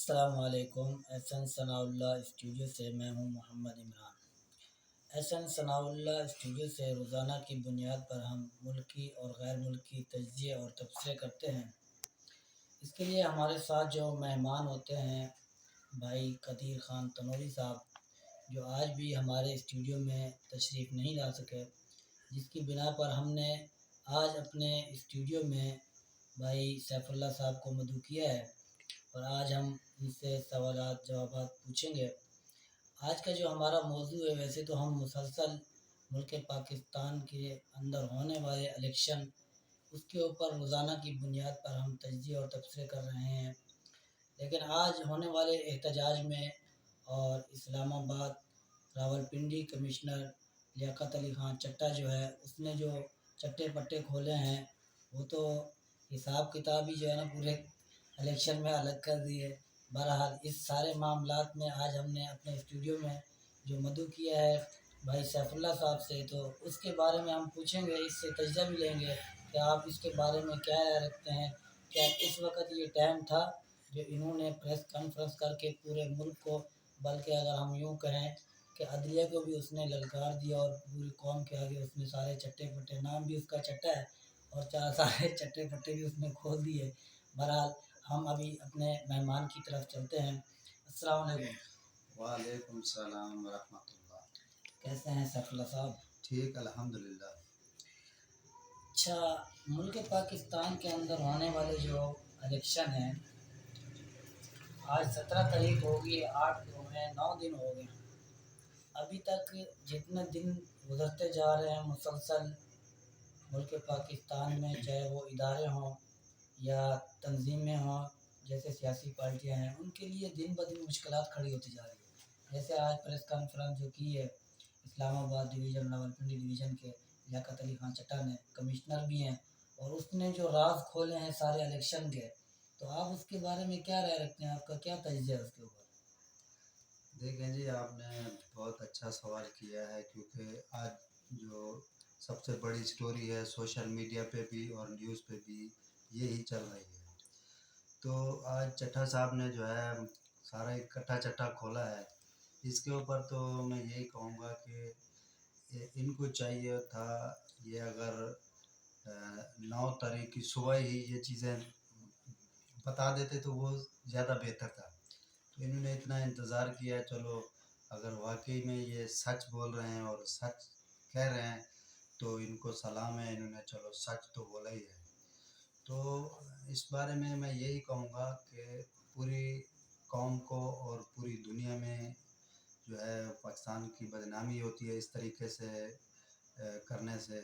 السلام علیکم۔ احسن ثناء اللہ اسٹوڈیو سے میں ہوں محمد عمران۔ احسن ثناء اللہ اسٹوڈیو سے روزانہ کی بنیاد پر ہم ملکی اور غیر ملکی تجزیے اور تبصرے کرتے ہیں۔ اس کے لیے ہمارے ساتھ جو مہمان ہوتے ہیں بھائی قدیر خان تنوری صاحب، جو آج بھی ہمارے اسٹوڈیو میں تشریف نہیں لا سکے، جس کی بنا پر ہم نے آج اپنے اسٹوڈیو میں بھائی سیف اللہ صاحب کو مدعو کیا ہے اور آج ہم ان سے سوالات جوابات پوچھیں گے۔ آج کا جو ہمارا موضوع ہے، ویسے تو ہم مسلسل ملک پاکستان کے اندر ہونے والے الیکشن، اس کے اوپر روزانہ کی بنیاد پر ہم تجزیے اور تبصرے کر رہے ہیں، لیکن آج ہونے والے احتجاج میں اور اسلام آباد راولپنڈی کمشنر لیاقت علی خان چٹا جو ہے، اس نے جو چٹے پٹے کھولے ہیں، وہ تو حساب کتاب ہی جو ہے نا پورے الیکشن میں الگ کر دی ہے۔ بہرحال اس سارے معاملات میں آج ہم نے اپنے اسٹوڈیو میں جو مدعو کیا ہے بھائی سیف اللہ صاحب سے، تو اس کے بارے میں ہم پوچھیں گے، اس سے تجزیہ بھی لیں گے کہ آپ اس کے بارے میں کیا رائے رکھتے ہیں۔ کیا اس وقت یہ ٹائم تھا جو انہوں نے پریس کانفرنس کر کے پورے ملک کو، بلکہ اگر ہم یوں کہیں کہ عدلیہ کو بھی اس نے للکار دیا اور پوری قوم کے آگے اس نے سارے چٹے پٹے، نام بھی اس کا چٹا ہے اور سارے چٹے پٹے بھی اس نے کھول دیے۔ بہرحال ہم ابھی اپنے مہمان کی طرف چلتے ہیں۔ السلام علیکم۔ وعلیکم السلام ورحمۃ اللہ۔ کیسے ہیں سیف اللہ صاحب؟ ٹھیک الحمدللہ۔ اچھا، ملک پاکستان کے اندر ہونے والے جو الیکشن ہیں، آج 17 تاریخ ہوگی، 8 ہوئے، 9 دن ہو گئے۔ ابھی تک جتنے دن گزرتے جا رہے ہیں، مسلسل ملک پاکستان میں چاہے وہ ادارے ہوں یا تنظیمیں ہوں، جیسے سیاسی پارٹیاں ہیں، ان کے لیے دن بدن مشکلات کھڑی ہوتی جا رہی ہیں۔ جیسے آج پریس کانفرنس جو کی ہے اسلام آباد ڈویژن راولپنڈی ڈویژن کے لیاقت علی خان چٹا نے، کمشنر بھی ہیں، اور اس نے جو راز کھولے ہیں سارے الیکشن کے، تو آپ اس کے بارے میں کیا رائے رکھتے ہیں؟ آپ کا کیا تجزیہ ہے اس کے اوپر؟ دیکھیں جی، آپ نے بہت اچھا سوال کیا ہے، کیونکہ آج جو سب سے بڑی سٹوری ہے سوشل میڈیا پہ بھی اور نیوز پہ بھی یہی چل رہی ہے۔ تو آج چٹھا صاحب نے جو ہے سارا اکٹھا چٹا کھولا ہے، اس کے اوپر تو میں یہی کہوں گا کہ ان کو چاہیے تھا، یہ اگر 9 تاریخ کی صبح ہی یہ چیزیں بتا دیتے تو وہ زیادہ بہتر تھا۔ تو انہوں نے اتنا انتظار کیا، چلو اگر واقعی میں یہ سچ بول رہے ہیں اور سچ کہہ رہے ہیں تو ان کو سلام ہے، انہوں نے چلو سچ تو بولا ہی ہے۔ تو اس بارے میں یہی کہوں گا کہ پوری قوم کو اور پوری دنیا میں جو ہے پاکستان کی بدنامی ہوتی ہے اس طریقے سے کرنے سے۔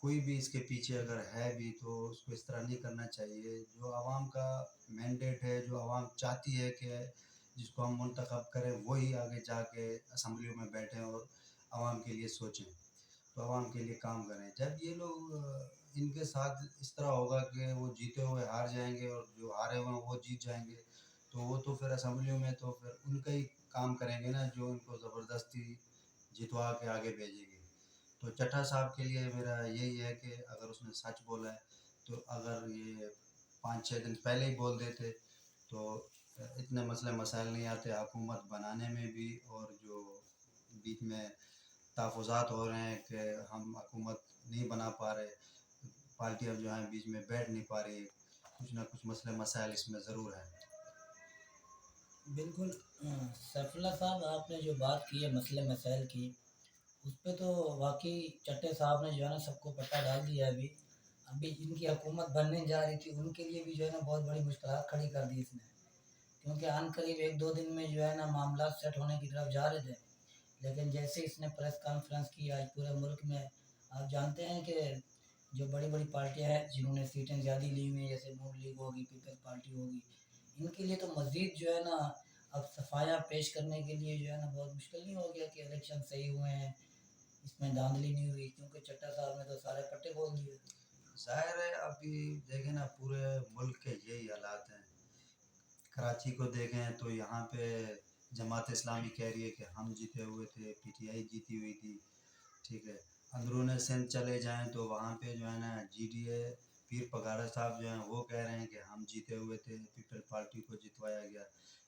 کوئی بھی اس کے پیچھے اگر ہے بھی تو اس کو اس طرح نہیں کرنا چاہیے۔ جو عوام کا مینڈیٹ ہے، جو عوام چاہتی ہے کہ جس کو ہم منتخب کریں وہی آگے جا کے اسمبلیوں میں بیٹھیں اور عوام کے لیے سوچیں، تو عوام کے لیے کام کریں۔ جب یہ لوگ ان کے ساتھ اس طرح ہوگا کہ وہ جیتے ہوئے ہار جائیں گے اور جو ہارے ہوئے وہ جیت جائیں گے، تو وہ تو پھر اسمبلیوں میں تو پھر ان کا ہی کام کریں گے نا، جو ان کو زبردستی جتوا کے آگے بھیجیں گے۔ تو چٹھا صاحب کے لیے میرا یہی ہے کہ اگر اس نے سچ بولا ہے تو اگر یہ 5-6 دن پہلے ہی بول دیتے تو اتنے مسئلے مسائل نہیں آتے حکومت بنانے میں بھی، اور جو بیچ میں تحفظات ہو رہے ہیں کہ ہم حکومت نہیں بنا پا رہے، پارٹیاں جو ہیں بیچ میں بیٹھ نہیں پا رہی، کچھ نہ کچھ مسئلے مسائل اس میں ضرور ہیں۔ بالکل سیف اللہ صاحب، آپ نے جو بات کی ہے مسئلے مسائل کی، اس پہ تو واقعی چٹے صاحب نے جو ہے نا سب کو پٹا ڈال دیا ہے۔ ابھی جن کی حکومت بننے جا رہی تھی ان کے لیے بھی جو ہے نا بہت بڑی مشکلات کھڑی کر دی اس نے، کیونکہ عن قریب 1-2 دن میں جو ہے نا معاملات سیٹ ہونے کی طرف جا رہے تھے، لیکن جیسے اس نے پریس کانفرنس کی آج پورے ملک میں، آپ جانتے ہیں کہ جو بڑی بڑی پارٹیاں ہیں جنہوں نے سیٹیں زیادہ لی ہوئی ہیں، جیسے نون لیگ ہوگی، پیپلز پارٹی ہوگی، ان کے لیے تو مزید جو ہے نا اب صفایا پیش کرنے کے لیے جو ہے نا بہت مشکل نہیں ہو گیا کہ الیکشن صحیح ہوئے ہیں، اس میں دھاندلی نہیں ہوئی، کیونکہ چٹا صاحب نے تو سارے پٹے کھول دیے۔ ظاہر ہے ابھی دیکھیں نا پورے ملک کے یہی حالات ہیں۔ کراچی کو دیکھیں تو یہاں پہ جماعت اسلامی کہہ رہی ہے کہ ہم جیتے ہوئے تھے، پی ٹی آئی جیتی ہوئی تھی، ٹھیک ہے۔ اندرون سندھ چلے جائیں تو وہاں پہ جو ہے نا جی ڈی اے پیر پگارا صاحب جو ہیں وہ کہہ رہے ہیں کہ ہم جیتے ہوئے تھے، پیپل پارٹی کو جتوایا گیا۔